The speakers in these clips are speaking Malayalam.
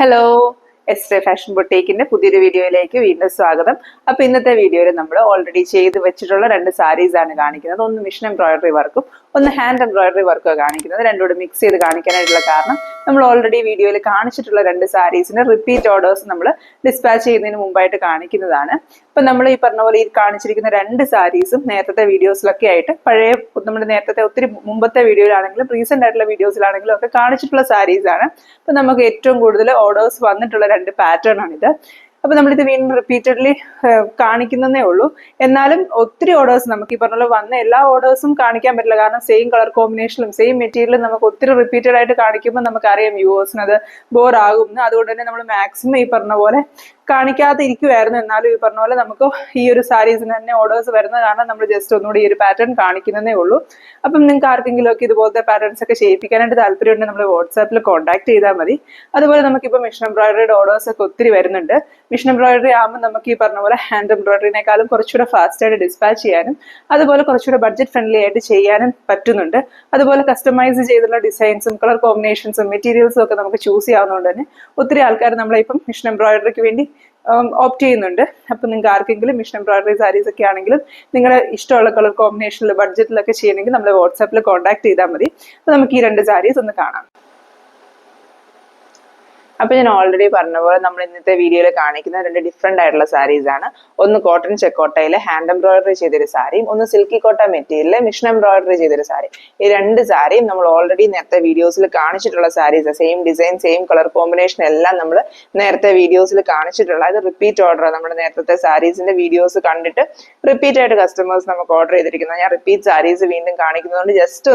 ഹലോ, എസ് ഫാഷൻ ബൊട്ടീക്കിന്റെ പുതിയൊരു വീഡിയോയിലേക്ക് വീണ്ടും സ്വാഗതം. അപ്പൊ ഇന്നത്തെ വീഡിയോയിൽ നമ്മൾ ഓൾറെഡി ചെയ്ത് വെച്ചിട്ടുള്ള രണ്ട് സാരീസ് ആണ് കാണിക്കുന്നത്. ഒന്ന് മിഷൻ എംബ്രോയിഡറി വർക്കും ഒന്ന് ഹാൻഡ് എംബ്രോയിഡറി വർക്കും കാണിക്കുന്നത്. രണ്ടുകൂടെ മിക്സ് ചെയ്ത് കാണിക്കാനായിട്ടുള്ള കാരണം നമ്മൾ ഓൾറെഡി വീഡിയോയിൽ കാണിച്ചിട്ടുള്ള രണ്ട് സാരീസിന് റിപ്പീറ്റ് ഓർഡേഴ്സ് നമ്മൾ ഡിസ്പാച്ച് ചെയ്യുന്നതിന് മുമ്പായിട്ട് കാണിക്കുന്നതാണ്. അപ്പൊ നമ്മൾ ഈ പറഞ്ഞ പോലെ ഈ കാണിച്ചിരിക്കുന്ന രണ്ട് സാരീസും നേരത്തെ വീഡിയോസിലൊക്കെ ആയിട്ട് പഴയ നമ്മൾ നേരത്തെ ഒത്തിരി മുമ്പത്തെ വീഡിയോയിലാണെങ്കിലും റീസെന്റ് ആയിട്ടുള്ള വീഡിയോസിലാണെങ്കിലും ഒക്കെ കാണിച്ചിട്ടുള്ള സാരീസ് ആണ്. അപ്പൊ നമുക്ക് ഏറ്റവും കൂടുതൽ ഓർഡേഴ്സ് വന്നിട്ടുള്ള രണ്ട് പാറ്റേൺ ആണിത്. അപ്പൊ നമ്മളിത് വീണ്ടും റിപ്പീറ്റഡ്ലി കാണിക്കുന്നതേ ഉള്ളൂ. എന്നാലും ഒത്തിരി ഓർഡേഴ്സ് നമുക്ക് ഈ പറഞ്ഞ പോലെ വന്ന എല്ലാ ഓർഡേഴ്സും കാണിക്കാൻ പറ്റില്ല. കാരണം സെയിം കളർ കോമ്പിനേഷനും സെയിം മെറ്റീരിയലും നമുക്ക് ഒത്തിരി റിപ്പീറ്റഡ് ആയിട്ട് കാണിക്കുമ്പോൾ നമുക്കറിയാം വ്യൂവേഴ്സിന് അത് ബോർ ആകും. അതുകൊണ്ട് തന്നെ നമ്മൾ മാക്സിമം ഈ പറഞ്ഞ പോലെ കാണിക്കാതെ ഇരിക്കുമായിരുന്നു. എന്നാലും ഈ പറഞ്ഞ പോലെ നമുക്ക് ഈ ഒരു സാരീസിന് തന്നെ ഓർഡേഴ്സ് വരുന്നത് കാരണം നമ്മൾ ജസ്റ്റ് ഒന്നുകൂടി ഈ ഒരു പാറ്റേൺ കാണിക്കുന്നതേ ഉള്ളൂ. അപ്പം നിങ്ങൾക്ക് ആർക്കെങ്കിലും ഒക്കെ ഇതുപോലത്തെ പാറ്റേൺസ് ഒക്കെ ചെയ്യിപ്പിക്കാനായിട്ട് താല്പര്യമുണ്ടെങ്കിൽ നമ്മൾ വാട്സാപ്പിൽ കോൺടാക്ട് ചെയ്താൽ മതി. അതുപോലെ നമുക്കിപ്പോൾ മിഷൻ എംബ്രോയിഡറിയുടെ ഓർഡേഴ്സ് ഒക്കെ ഒത്തിരി വരുന്നുണ്ട്. മിഷൻ എംബ്രോയിഡറി ആകുമ്പോൾ നമുക്ക് ഈ പറഞ്ഞ പോലെ ഹാൻഡ് എംബ്രോയിഡറിനേക്കാളും കുറച്ചുകൂടെ ഫാസ്റ്റ് ആയിട്ട് ഡിസ്പാച്ച് ചെയ്യാനും അതുപോലെ കുറച്ചുകൂടെ ബഡ്ജറ്റ് ഫ്രണ്ട്ലി ആയിട്ട് ചെയ്യാനും പറ്റുന്നുണ്ട്. അതുപോലെ കസ്റ്റമൈസ് ചെയ്തുള്ള ഡിസൈൻസും കളർ കോമ്പിനേഷൻസും മെറ്റീരിയൽസും ഒക്കെ നമുക്ക് ചൂസ് ചെയ്യാവുന്നതുകൊണ്ട് തന്നെ ഒത്തിരി ആൾക്കാർ നമ്മളെ ഇപ്പം മിഷൻ എംബ്രോയിഡറിക്ക് വേണ്ടി ഓപ്റ്റ് ചെയ്യുന്നുണ്ട്. അപ്പൊ നിങ്ങൾക്ക് ആർക്കെങ്കിലും മിഷൻ എംബ്രോയിഡറി സാരീസ് ഒക്കെ ആണെങ്കിലും നിങ്ങളുടെ ഇഷ്ടമുള്ള കളർ കോമ്പിനേഷനിൽ ബഡ്ജറ്റിലൊക്കെ ചെയ്യണമെങ്കിൽ നമ്മൾ വാട്സാപ്പിൽ കോൺടാക്ട് ചെയ്താൽ മതി. അപ്പൊ നമുക്ക് ഈ രണ്ട് സാരീസ് ഒന്ന് കാണാം. അപ്പൊ ഞാൻ ഓൾറെഡി പറഞ്ഞ പോലെ നമ്മൾ ഇന്നത്തെ വീഡിയോയിൽ കാണിക്കുന്ന രണ്ട് ഡിഫറെന്റ് ആയിട്ടുള്ള സാരീസ് ആണ്. ഒന്ന് കോട്ടൺ ചെക്കോട്ടയിലെ ഹാൻഡ് എംബ്രോയിഡറി ചെയ്തൊരു സാരിയും ഒന്ന് സിൽക്കി കോട്ട മെറ്റീരിയലിലെ മിഷൻ എംബ്രോയിഡറി ചെയ്തൊരു സാരി. ഈ രണ്ട് സാരിയും നമ്മൾ ഓൾറെഡി നേരത്തെ വീഡിയോസിൽ കാണിച്ചിട്ടുള്ള saris. Same design same colour combination എല്ലാം നമ്മൾ നേരത്തെ വീഡിയോസിൽ കാണിച്ചിട്ടുള്ള അത് റിപ്പീറ്റ് ഓർഡർ. നമ്മുടെ നേരത്തെ സാരീസിന്റെ വീഡിയോസ് കണ്ടിട്ട് റിപ്പീറ്റ് ആയിട്ട് കസ്റ്റമേഴ്സ് നമുക്ക് ഓർഡർ ചെയ്തിരിക്കുന്നത്. ഞാൻ റിപ്പീറ്റ് സാരീസ് വീണ്ടും കാണിക്കുന്നതുകൊണ്ട് ജസ്റ്റ്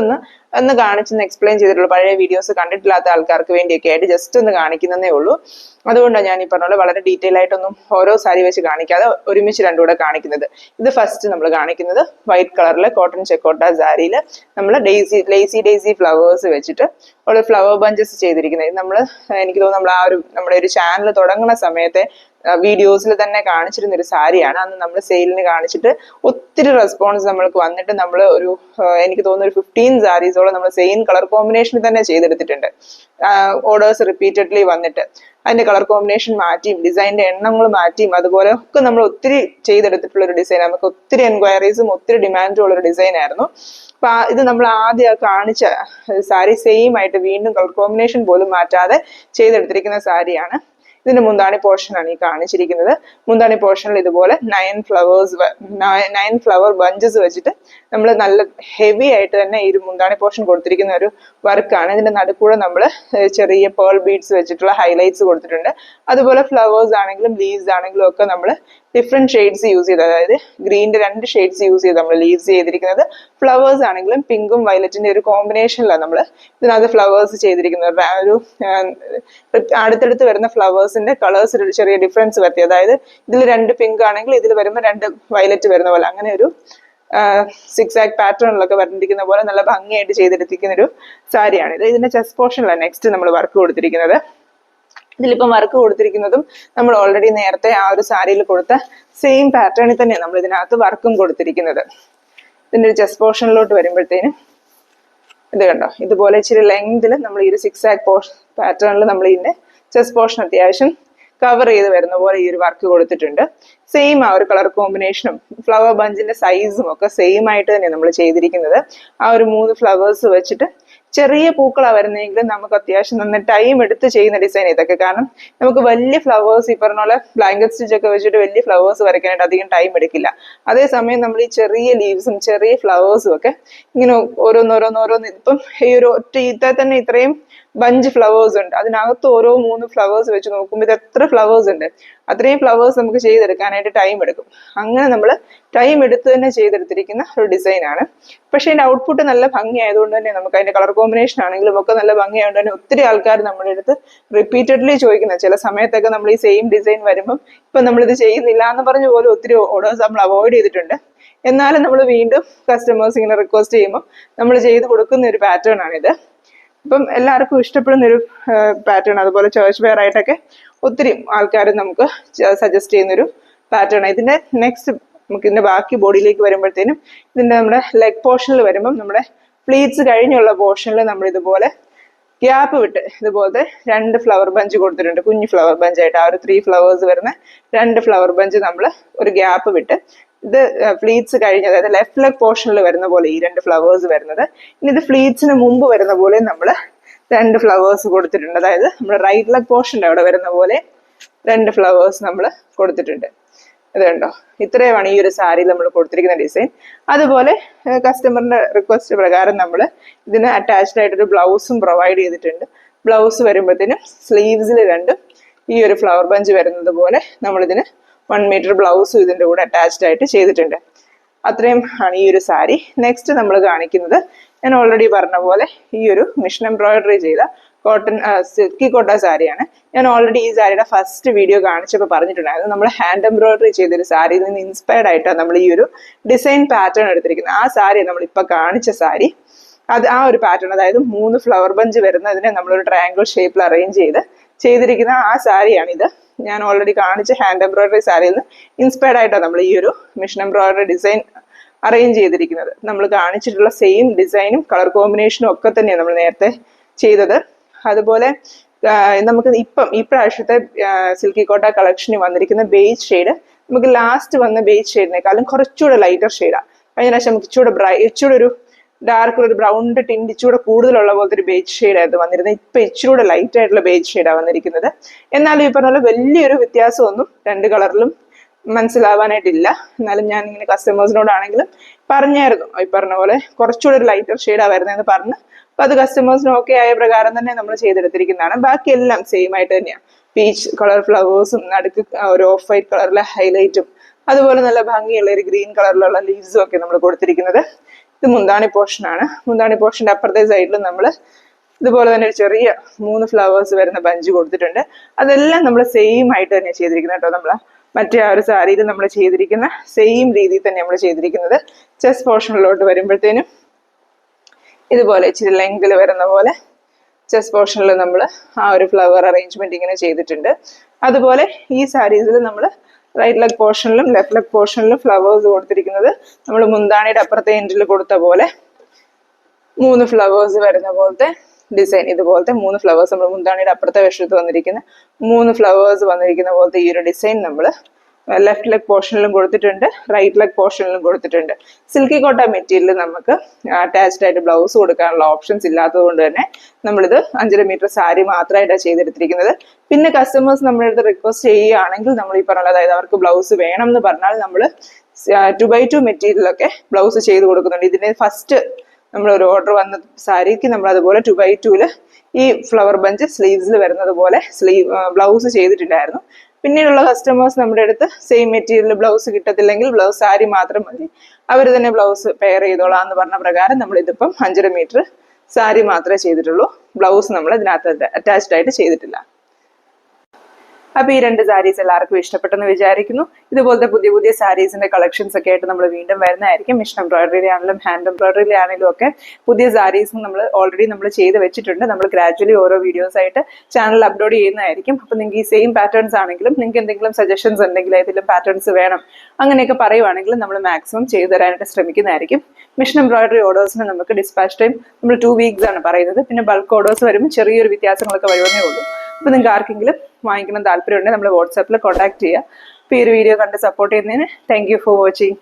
ഒന്ന് കാണിച്ചൊന്ന് എക്സ്പ്ലെയിൻ ചെയ്തിട്ടുള്ളൂ. പഴയ വീഡിയോസ് കണ്ടിട്ടില്ലാത്ത ആൾക്കാർക്ക് വേണ്ടിയൊക്കെ ആയിട്ട് ജസ്റ്റ് ഒന്ന് കാണിക്കുന്നതേ ഉള്ളൂ. അതുകൊണ്ടാണ് ഞാൻ ഈ പറഞ്ഞ പോലെ വളരെ ഡീറ്റെയിൽ ആയിട്ടൊന്നും ഓരോ സാരി വെച്ച് കാണിക്കാതെ ഒരുമിച്ച് രണ്ടുകൂടെ കാണിക്കുന്നത്. ഇത് ഫസ്റ്റ് നമ്മൾ കാണിക്കുന്നത് വൈറ്റ് കളറിലെ കോട്ടൺ ചെക്കോട്ട സാരിയിൽ നമ്മൾ ലേസി ഡേസി ഫ്ലവേഴ്സ് വെച്ചിട്ട് ഒരു ഫ്ലവർ ബഞ്ചസ് ചെയ്തിരിക്കുന്നത്. എനിക്ക് തോന്നുന്നു നമ്മുടെ ഒരു ചാനൽ തുടങ്ങുന്ന സമയത്തെ വീഡിയോസിൽ തന്നെ കാണിച്ചിരുന്ന ഒരു സാരിയാണ്. അന്ന് നമ്മൾ സെയിലിന് കാണിച്ചിട്ട് ഒത്തിരി റെസ്പോൺസ് നമ്മൾക്ക് വന്നിട്ട് നമ്മൾ എനിക്ക് തോന്നുന്നു ഒരു 15 സാരീസോളം നമ്മൾ സെയിം കളർ കോമ്പിനേഷനിൽ തന്നെ ചെയ്തെടുത്തിട്ടുണ്ട്. ഓർഡേഴ്സ് റിപ്പീറ്റഡ്ലി വന്നിട്ട് അതിന്റെ കളർ കോമ്പിനേഷൻ മാറ്റിയും ഡിസൈനിന്റെ എണ്ണങ്ങൾ മാറ്റിയും അതുപോലെ ഒക്കെ നമ്മൾ ഒത്തിരി ചെയ്തെടുത്തിട്ടുള്ള ഒരു ഡിസൈൻ. നമുക്ക് ഒത്തിരി എൻക്വയറീസും ഒത്തിരി ഡിമാൻഡും ഉള്ള ഒരു ഡിസൈൻ ആയിരുന്നു. അപ്പൊ ഇത് നമ്മൾ ആദ്യം കാണിച്ച സാരി സെയിം ആയിട്ട് വീണ്ടും കളർ കോമ്പിനേഷൻ പോലും മാറ്റാതെ ചെയ്തെടുത്തിരിക്കുന്ന സാരിയാണ്. ഇതിന്റെ മുന്താണി പോർഷൻ ആണ് ഈ കാണിച്ചിരിക്കുന്നത്. മുന്താണി പോർഷനിൽ ഇതുപോലെ 9 ഫ്ലവർ ബഞ്ചസ് വെച്ചിട്ട് നമ്മൾ നല്ല ഹെവി ആയിട്ട് തന്നെ ഈ ഒരു മുന്താണി പോർഷൻ കൊടുത്തിരിക്കുന്ന ഒരു വർക്കാണ്. ഇതിന്റെ നടുക്കൂടെ നമ്മൾ ചെറിയ പേൾ ബീഡ്സ് വെച്ചിട്ടുള്ള ഹൈലൈറ്റ്സ് കൊടുത്തിട്ടുണ്ട്. അതുപോലെ ഫ്ലവേഴ്സ് ആണെങ്കിലും ലീവ്സ് ആണെങ്കിലും ഒക്കെ നമ്മൾ ഡിഫറെന്റ് ഷെയ്ഡ്സ് യൂസ് ചെയ്ത്, അതായത് ഗ്രീനിന്റെ 2 ഷെയ്ഡ്സ് യൂസ് ചെയ്ത് നമ്മൾ ലീവ്സ് ചെയ്തിരിക്കുന്നത്. ഫ്ലവേഴ്സ് ആണെങ്കിലും പിങ്കും വയലറ്റിന്റെ ഒരു കോമ്പിനേഷനിലാണ് നമ്മൾ ഇതിനകത്ത് ഫ്ലവേഴ്സ് ചെയ്തിരിക്കുന്നത്. ഒരു അടുത്തടുത്ത് വരുന്ന ഫ്ലവേഴ്സിന്റെ കളേഴ്സ് ചെറിയ ഡിഫറൻസ് വരുത്തി, അതായത് ഇതിൽ 2 പിങ്ക് ആണെങ്കിൽ ഇതിൽ വരുമ്പോൾ 2 വയലറ്റ് വരുന്ന പോലെ അങ്ങനെ ഒരു 6 ആക്ട് പാറ്റേണിലൊക്കെ വരണ്ടിരിക്കുന്ന പോലെ നല്ല ഭംഗിയായിട്ട് ചെയ്തെടുത്തിരിക്കുന്ന ഒരു സാരിയാണിത്. ഇതിന്റെ ചെസ്റ്റ് പോർഷനിലാണ് നെക്സ്റ്റ് നമ്മൾ വർക്ക് കൊടുത്തിരിക്കുന്നത്. ഇതിലിപ്പം വർക്ക് കൊടുത്തിരിക്കുന്നതും നമ്മൾ ഓൾറെഡി നേരത്തെ ആ ഒരു സാരിയിൽ കൊടുത്ത സെയിം പാറ്റേണിൽ തന്നെയാണ് നമ്മൾ ഇതിനകത്ത് വർക്കും കൊടുത്തിരിക്കുന്നത്. ഇതിന്റെ ഒരു ചെസ്റ്റ് പോർഷനിലോട്ട് വരുമ്പോഴത്തേനും ഇത് കണ്ടോ, ഇതുപോലെ ഇച്ചിരി ലെങ്തിൽ നമ്മൾ ഈ ഒരു 6 ആക്ട് പാറ്റേണിൽ നമ്മൾ ഇതിന്റെ ചെസ്റ്റ് പോർഷൻ അത്യാവശ്യം കവർ ചെയ്ത് വരുന്ന പോലെ ഈ ഒരു വർക്ക് കൊടുത്തിട്ടുണ്ട്. സെയിം ആ ഒരു കളർ കോമ്പിനേഷനും ഫ്ലവർ ബഞ്ചിന്റെ സൈസും ഒക്കെ സെയിം ആയിട്ട് തന്നെ നമ്മൾ ചെയ്തിരിക്കുന്നത്. ആ ഒരു 3 ഫ്ലവേഴ്സ് വെച്ചിട്ട് ചെറിയ പൂക്കളാണ് വരുന്നതെങ്കിലും നമുക്ക് അത്യാവശ്യം നന്നായി ടൈം എടുത്ത് ചെയ്യുന്ന ഡിസൈൻ ഇതൊക്കെ. കാരണം നമുക്ക് വലിയ ഫ്ലവേഴ്സ് ഈ പറഞ്ഞ പോലെ ബ്ലാങ്കറ്റ് സ്റ്റിച്ച് ഒക്കെ വെച്ചിട്ട് വലിയ ഫ്ലവേഴ്സ് വരയ്ക്കാനായിട്ട് അധികം ടൈം എടുക്കില്ല. അതേസമയം നമ്മൾ ഈ ചെറിയ ലീവ്സും ചെറിയ ഫ്ലവേഴ്സും ഒക്കെ ഇങ്ങനെ ഓരോന്നോരോന്നോരോന്ന് ഇപ്പം ഈ ഒരു ഒറ്റ ഈത്ത തന്നെ ഇത്രയും ബഞ്ച് ഫ്ലവേഴ്സ് ഉണ്ട്. അതിനകത്ത് ഓരോ 3 ഫ്ലവേഴ്സ് വെച്ച് നോക്കുമ്പോൾ ഇത് എത്ര ഫ്ലവേഴ്സ് ഉണ്ട്. അത്രയും ഫ്ലവേഴ്സ് നമുക്ക് ചെയ്തെടുക്കാനായിട്ട് ടൈം എടുക്കും. അങ്ങനെ നമ്മൾ ടൈം എടുത്ത് തന്നെ ചെയ്തെടുത്തിരിക്കുന്ന ഒരു ഡിസൈൻ ആണ്. പക്ഷെ അതിന്റെ ഔട്ട്പുട്ട് നല്ല ഭംഗി ആയതുകൊണ്ട് തന്നെ നമുക്ക് അതിന്റെ കളർ കോമ്പിനേഷൻ ആണെങ്കിലും ഒക്കെ നല്ല ഭംഗിയായതുകൊണ്ട് തന്നെ ഒത്തിരി ആൾക്കാർ നമ്മുടെ അടുത്ത് റിപ്പീറ്റഡ്ലി ചോദിക്കുന്ന, ചില സമയത്തൊക്കെ നമ്മൾ ഈ സെയിം ഡിസൈൻ വരുമ്പം ഇപ്പൊ നമ്മളിത് ചെയ്യുന്നില്ല എന്ന് പറഞ്ഞ പോലെ ഒത്തിരി ഓർഡേഴ്സ് നമ്മൾ അവോയ്ഡ് ചെയ്തിട്ടുണ്ട്. എന്നാലും നമ്മൾ വീണ്ടും കസ്റ്റമേഴ്സ് ഇങ്ങനെ റിക്വസ്റ്റ് ചെയ്യുമ്പോൾ നമ്മൾ ചെയ്ത് കൊടുക്കുന്ന ഒരു പാറ്റേൺ ആണിത്. ഇപ്പം എല്ലാവർക്കും ഇഷ്ടപ്പെടുന്ന ഒരു പാറ്റേൺ. അതുപോലെ ചേർച്ച് വെയർ ആയിട്ടൊക്കെ ഒത്തിരി ആൾക്കാർ നമുക്ക് സജസ്റ്റ് ചെയ്യുന്നൊരു പാറ്റേൺ. ഇതിന്റെ നെക്സ്റ്റ് നമുക്ക് ഇതിന്റെ ബാക്കി ബോഡിയിലേക്ക് വരുമ്പോഴത്തേനും ഇതിന്റെ നമ്മുടെ ലെഗ് പോർഷനിൽ വരുമ്പം നമ്മുടെ പ്ലീറ്റ്സ് കഴിഞ്ഞുള്ള പോർഷനിൽ നമ്മൾ ഇതുപോലെ ഗ്യാപ്പ് വിട്ട് ഇതുപോലത്തെ 2 ഫ്ലവർ ബഞ്ച് കൊടുത്തിട്ടുണ്ട്. കുഞ്ഞു ഫ്ലവർ ബഞ്ച് ആയിട്ട് ആ ഒരു 3 ഫ്ലവേഴ്സ് വരുന്ന 2 ഫ്ലവർ ബഞ്ച് നമ്മൾ ഒരു ഗ്യാപ്പ് വിട്ട് ഇത് ഫ്ലീറ്റ്സ് കഴിഞ്ഞ്, അതായത് ലെഫ്റ്റ് ലെഗ് പോർഷനിൽ വരുന്ന പോലെ ഈ 2 ഫ്ലവേഴ്സ് വരുന്നത്. ഇനി ഇത് ഫ്ലീറ്റ്സിന് മുമ്പ് വരുന്ന പോലെ നമ്മൾ 2 ഫ്ലവേഴ്സ് കൊടുത്തിട്ടുണ്ട്. അതായത് നമ്മുടെ റൈറ്റ് ലെഗ് പോർഷൻ്റെ അവിടെ വരുന്ന പോലെ 2 ഫ്ലവേഴ്സ് നമ്മൾ കൊടുത്തിട്ടുണ്ട്. ഇത് കണ്ടോ, ഇത്രയുമാണ് ഈ ഒരു സാരിയിൽ നമ്മൾ കൊടുത്തിരിക്കുന്ന ഡിസൈൻ. അതുപോലെ കസ്റ്റമറിന്റെ റിക്വസ്റ്റ് പ്രകാരം നമ്മൾ ഇതിന് അറ്റാച്ച്ഡ് ആയിട്ടൊരു ബ്ലൗസും പ്രൊവൈഡ് ചെയ്തിട്ടുണ്ട്. ബ്ലൗസ് വരുമ്പോഴത്തേനും സ്ലീവ്സിൽ രണ്ടും ഈ ഒരു ഫ്ലവർ ബഞ്ച് വരുന്നത് പോലെ നമ്മളിതിന് 1 മീറ്റർ ബ്ലൗസും ഇതിൻ്റെ കൂടെ അറ്റാച്ച്ഡ് ആയിട്ട് ചെയ്തിട്ടുണ്ട്. അത്രയും ആണ് ഈ ഒരു സാരി. നെക്സ്റ്റ് നമ്മൾ കാണിക്കുന്നത് ഞാൻ ഓൾറെഡി പറഞ്ഞ പോലെ ഈ ഒരു മിഷൻ എംബ്രോയിഡറി ചെയ്ത കോട്ടൺ സിൽക്കി കോട്ട സാരിയാണ്. ഞാൻ ഓൾറെഡി ഈ സാരിയുടെ ഫസ്റ്റ് വീഡിയോ കാണിച്ചപ്പോൾ പറഞ്ഞിട്ടുണ്ടായിരുന്നു, നമ്മൾ ഹാൻഡ് എംബ്രോയിഡറി ചെയ്തൊരു സാരിയിൽ നിന്ന് ഇൻസ്പയർഡ് ആയിട്ടാണ് നമ്മൾ ഈ ഒരു ഡിസൈൻ പാറ്റേൺ എടുത്തിരിക്കുന്നത്. ആ സാരി നമ്മളിപ്പോൾ കാണിച്ച സാരി അത് ആ ഒരു പാറ്റേൺ, അതായത് 3 ഫ്ലവർ ബഞ്ച് വരുന്നതിനെ നമ്മളൊരു ട്രയാങ്കിൾ ഷേപ്പിൽ അറേഞ്ച് ചെയ്തിരിക്കുന്ന ആ സാരിയാണിത്. ഞാൻ ഓൾറെഡി കാണിച്ച ഹാൻഡ് എംബ്രോയിഡറി സാരിയിൽ നിന്ന് ഇൻസ്പയർഡ് ആയിട്ടാണ് നമ്മൾ ഈ ഒരു മിഷൻ എംബ്രോയിഡറി ഡിസൈൻ അറേഞ്ച് ചെയ്തിരിക്കുന്നത്. നമ്മൾ കാണിച്ചിട്ടുള്ള സെയിം ഡിസൈനും കളർ കോമ്പിനേഷനും ഒക്കെ തന്നെയാണ് നമ്മൾ നേരത്തെ ചെയ്തത്. അതുപോലെ നമുക്ക് ഈ പ്രാവശ്യത്തെ സിൽക്കി കോട്ട കളക്ഷനിൽ വന്നിരിക്കുന്ന ബേജ് ഷെയ്ഡ് നമുക്ക് ലാസ്റ്റ് വന്ന ബേജ് ഷെയ്ഡിനേക്കാളും കുറച്ചുകൂടെ ലൈറ്റർ ഷെയ്ഡാണ്. കഴിഞ്ഞ പ്രാവശ്യം നമുക്ക് ഇച്ചിരി ഒരു ഡാർക്ക് ഒരു ബ്രൗണിന്റെ ടിൻറ്റ് ഇച്ചിരി കൂടുതലുള്ള പോലത്തെ ഒരു ബേജ് ഷെയ്ഡായിരുന്നു വന്നിരുന്നത്. ഇപ്പൊ ഇച്ചിരി ലൈറ്റ് ആയിട്ടുള്ള ബേജ് ഷെയ്ഡാണ് വന്നിരിക്കുന്നത്. എന്നാലും ഈ പറഞ്ഞ പോലെ വലിയൊരു വ്യത്യാസമൊന്നും 2 കളറിലും മനസ്സിലാവാനായിട്ടില്ല. എന്നാലും ഞാൻ ഇങ്ങനെ കസ്റ്റമേഴ്സിനോടാണെങ്കിലും പറഞ്ഞായിരുന്നു, ഈ പറഞ്ഞ പോലെ കുറച്ചുകൂടെ ഒരു ലൈറ്റർ ഷെയ്ഡാണ് വരുന്നതെന്ന് പറഞ്ഞ്. അപ്പൊ അത് കസ്റ്റമേഴ്സിന് ഓക്കെ ആയ പ്രകാരം തന്നെ നമ്മൾ ചെയ്തെടുത്തിരിക്കുന്നതാണ്. ബാക്കിയെല്ലാം സെയിം ആയിട്ട് തന്നെയാണ്. പീച്ച് കളർ ഫ്ലവേഴ്സും നടുക്ക് ഒരു ഓഫ് വൈറ്റ് കളറിലെ ഹൈലൈറ്റും അതുപോലെ നല്ല ഭംഗിയുള്ള ഒരു ഗ്രീൻ കളറിലുള്ള ലീവ്സും ഒക്കെ നമ്മൾ കൊടുത്തിരിക്കുന്നത്. ഇത് മുന്താണി പോർഷനാണ്. മുന്താണി പോർഷന്റെ അപ്പുറത്തെ സൈഡിൽ നമ്മൾ ഇതുപോലെ തന്നെ ഒരു ചെറിയ 3 ഫ്ലവേഴ്സ് വരുന്ന ബഞ്ച് കൊടുത്തിട്ടുണ്ട്. അതെല്ലാം നമ്മൾ സെയിം ആയിട്ട് തന്നെ ചെയ്തിരിക്കുന്നത് കേട്ടോ. നമ്മൾ മറ്റേ ആ ഒരു സാരിയിൽ നമ്മൾ ചെയ്തിരിക്കുന്ന സെയിം രീതിയിൽ തന്നെ നമ്മൾ ചെയ്തിരിക്കുന്നത്. ചെസ്റ്റ് പോർഷനിലോട്ട് വരുമ്പോഴത്തേനും ഇതുപോലെ ഇച്ചിരി ലെങ്തിൽ വരുന്ന പോലെ ചെസ്റ്റ് പോർഷനിൽ നമ്മൾ ആ ഒരു ഫ്ലവർ അറേഞ്ച്മെന്റ് ഇങ്ങനെ ചെയ്തിട്ടുണ്ട്. അതുപോലെ ഈ സാരീസിൽ നമ്മൾ റൈറ്റ് ലെഗ് പോർഷനിലും ലെഫ്റ്റ് ലെഗ് പോർഷനിലും ഫ്ലവേഴ്സ് കൊടുത്തിരിക്കുന്നത് നമ്മൾ മുന്താണിയുടെ അപ്പുറത്തെ എൻഡിൽ കൊടുത്ത പോലെ 3 ഫ്ലവേഴ്സ് വരുന്ന പോലത്തെ ഡിസൈൻ. ഇതുപോലത്തെ 3 ഫ്ലവേഴ്സ് നമ്മൾ മുന്താണിയുടെ അപ്പുറത്തെ വശത്ത് വന്നിരിക്കുന്ന 3 ഫ്ലവേഴ്സ് വന്നിരിക്കുന്ന പോലത്തെ ഈ ഒരു ഡിസൈൻ നമ്മൾ ലെഫ്റ്റ് ലെഗ് പോർഷനിലും കൊടുത്തിട്ടുണ്ട്, റൈറ്റ് ലെഗ് പോർഷനിലും കൊടുത്തിട്ടുണ്ട്. സിൽക്കി കോട്ട മെറ്റീരിയൽ നമുക്ക് അറ്റാച്ച്ഡ് ആയിട്ട് ബ്ലൗസ് കൊടുക്കാനുള്ള ഓപ്ഷൻസ് ഇല്ലാത്തത് കൊണ്ട് തന്നെ നമ്മളിത് 5.5 മീറ്റർ സാരി മാത്രമായിട്ടാണ് ചെയ്തെടുത്തിരിക്കുന്നത്. പിന്നെ കസ്റ്റമേഴ്സ് നമ്മുടെ അടുത്ത് റിക്വസ്റ്റ് ചെയ്യുകയാണെങ്കിൽ നമ്മൾ ഈ പറഞ്ഞ, അതായത് അവർക്ക് ബ്ലൗസ് വേണം എന്ന് പറഞ്ഞാൽ നമ്മൾ 2x2 മെറ്റീരിയലൊക്കെ ബ്ലൗസ് ചെയ്ത് കൊടുക്കുന്നുണ്ട്. ഇതിന് ഫസ്റ്റ് നമ്മൾ ഒരു ഓർഡർ വന്ന സാരിക്ക് നമ്മൾ അതുപോലെ 2x2 ഈ ഫ്ലവർ ബഞ്ച് സ്ലീവ്സിൽ വരുന്നത് പോലെ ബ്ലൗസ് ചെയ്തിട്ടുണ്ടായിരുന്നു. പിന്നീടുള്ള കസ്റ്റമേഴ്സ് നമ്മുടെ അടുത്ത് സെയിം മെറ്റീരിയൽ ബ്ലൗസ് കിട്ടത്തില്ലെങ്കിൽ ബ്ലൗസ് സാരി മാത്രം മതി, അവർ തന്നെ ബ്ലൗസ് പെയർ ചെയ്തോളാം എന്ന് പറഞ്ഞ പ്രകാരം നമ്മൾ ഇതിപ്പം 5.5 മീറ്റർ സാരി മാത്രമേ ചെയ്തിട്ടുള്ളൂ. ബ്ലൗസ് നമ്മൾ ഇതിനകത്ത് അറ്റാച്ച്ഡ് ആയിട്ട് ചെയ്തിട്ടില്ല. അപ്പൊ ഈ 2 സാരീസ് എല്ലാവർക്കും ഇഷ്ടപ്പെട്ടെന്ന് വിചാരിക്കുന്നു. ഇതുപോലത്തെ പുതിയ പുതിയ സാരീസിന്റെ കളക്ഷൻസ് ഒക്കെ ആയിട്ട് നമ്മൾ വീണ്ടും വരുന്നതായിരിക്കും. മിഷൻ എംബ്രോയിഡറി ആണെങ്കിലും ഹാൻഡ് എംബ്രോയിഡറി ആണെങ്കിലും ഒക്കെ പുതിയ സാരീസും ഓൾറെഡി നമ്മൾ ചെയ്ത് വെച്ചിട്ടുണ്ട്. നമ്മൾ ഗ്രാജുവലി ഓരോ വീഡിയോസ് ആയിട്ട് ചാനൽ അപ്ലോഡ് ചെയ്യുന്നതായിരിക്കും. അപ്പൊ നിങ്ങൾക്ക് ഈ സെയിം പാറ്റേൺസ് ആണെങ്കിലും നിങ്ങൾക്ക് എന്തെങ്കിലും സജഷൻസ് ഉണ്ടെങ്കിൽ ഏതെങ്കിലും പാറ്റേൺസ് വേണം അങ്ങനെയൊക്കെ പറയുവാണെങ്കിൽ നമ്മൾ മാക്സിമം ചെയ്തു തരാനായിട്ട് ശ്രമിക്കുന്നതായിരിക്കും. മിഷൻ എംബ്രോയിഡറി ഓർഡേഴ്സിന് നമുക്ക് ഡിസ്പാച്ച് ടൈം നമ്മൾ 2 വീക്സ് ആണ് പറയുന്നത്. പിന്നെ ബൾക്ക് ഓർഡേഴ്സ് വരുമ്പോൾ ചെറിയൊരു വ്യത്യാസങ്ങളൊക്കെ വരുന്നേ ഉള്ളൂ. അപ്പൊ നിങ്ങൾക്ക് ആർക്കെങ്കിലും വാങ്ങിക്കണം താല്പര്യമുണ്ടെങ്കിൽ നമ്മൾ വാട്സാപ്പിൽ കോൺടാക്ട് ചെയ്യുക. അപ്പോൾ ഈ ഒരു വീഡിയോ കണ്ട് സപ്പോർട്ട് ചെയ്യുന്നതിന് താങ്ക് യു ഫോർ വാച്ചിങ്.